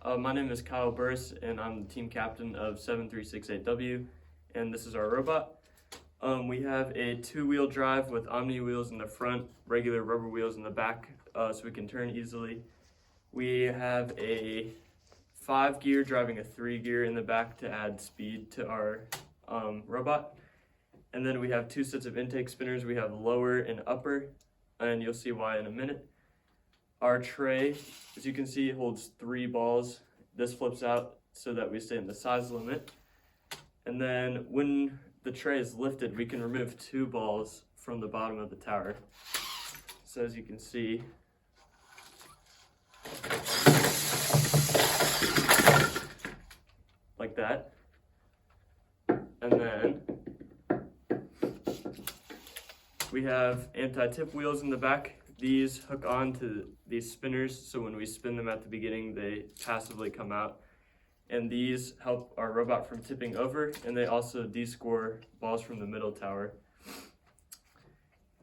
My name is Kyle Burris, and I'm the team captain of 7368W, and this is our robot. We have a two-wheel drive with Omni wheels in the front, regular rubber wheels in the back, so we can turn easily. We have a 5-gear driving a 3-gear in the back to add speed to our robot. And then we have 2 sets of intake spinners. We have lower and upper, and you'll see why in a minute. Our tray, as you can see, holds 3 balls. This flips out so that we stay in the size limit. And then when the tray is lifted, we can remove 2 balls from the bottom of the tower. So as you can see, like that. And then we have anti-tip wheels in the back. These hook on to these spinners, so when we spin them at the beginning, they passively come out. And these help our robot from tipping over, and they also de-score balls from the middle tower.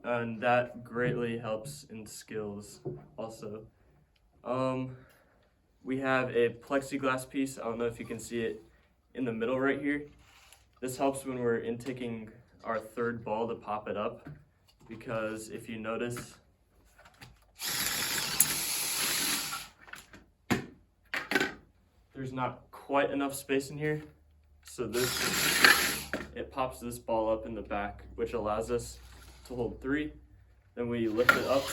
And that greatly helps in skills also. We have a plexiglass piece. I don't know if you can see it in the middle right here. This helps when we're intaking our 3rd ball to pop it up, because if you notice, there's not quite enough space in here, so it pops this ball up in the back, which allows us to hold 3. Then we lift it up,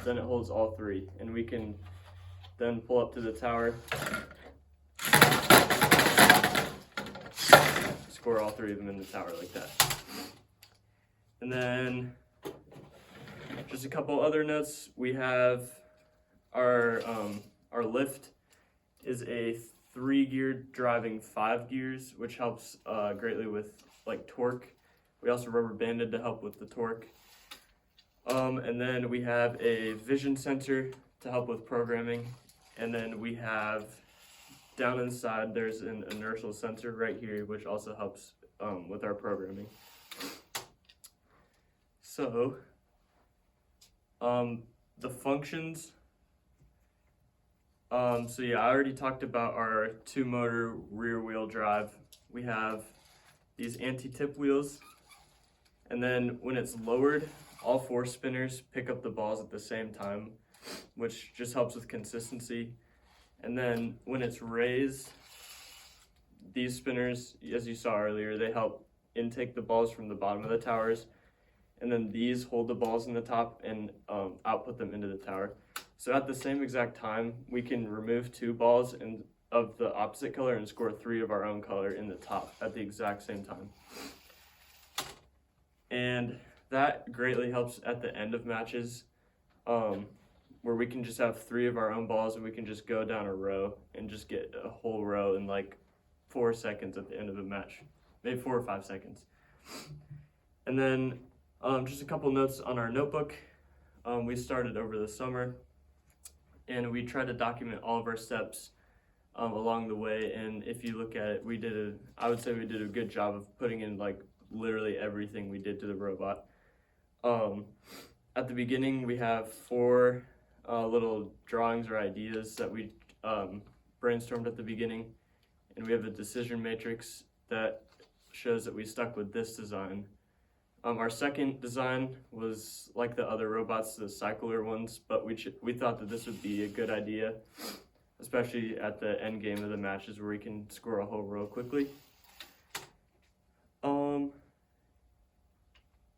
then it holds all 3, and we can then pull up to the tower, score all 3 of them in the tower like that. And then just a couple other notes. We have our lift is a 3-gear driving 5 gears, which helps greatly with like torque. We also rubber banded to help with the torque. And then we have a vision sensor to help with programming. And then we have down inside, there's an inertial sensor right here, which also helps with our programming. So the functions. So yeah, I already talked about our 2-motor rear wheel drive. We have these anti-tip wheels, and then when it's lowered, all 4 spinners pick up the balls at the same time, which just helps with consistency. And then when it's raised, these spinners, as you saw earlier, they help intake the balls from the bottom of the towers, and then these hold the balls in the top and output them into the tower. So at the same exact time, we can remove 2 balls of the opposite color and score 3 of our own color in the top at the exact same time. And that greatly helps at the end of matches, where we can just have 3 of our own balls and we can just go down a row and just get a whole row in like 4 seconds at the end of a match, maybe 4 or 5 seconds. And then just a couple notes on our notebook. We started over the summer, and we tried to document all of our steps along the way. And if you look at it, I would say we did a good job of putting in like literally everything we did to the robot. At the beginning, we have 4 little drawings or ideas that we brainstormed at the beginning, and we have a decision matrix that shows that we stuck with this design. Our second design was like the other robots, the cycler ones, but we thought that this would be a good idea, especially at the end game of the matches where we can score a whole row quickly. And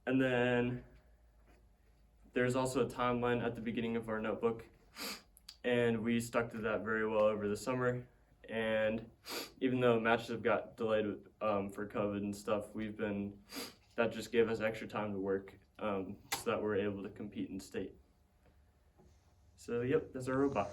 then there's also a timeline at the beginning of our notebook, and we stuck to that very well over the summer. And even though matches have got delayed for COVID and stuff, that just gave us extra time to work so that we're able to compete in state. So yep, that's our robot.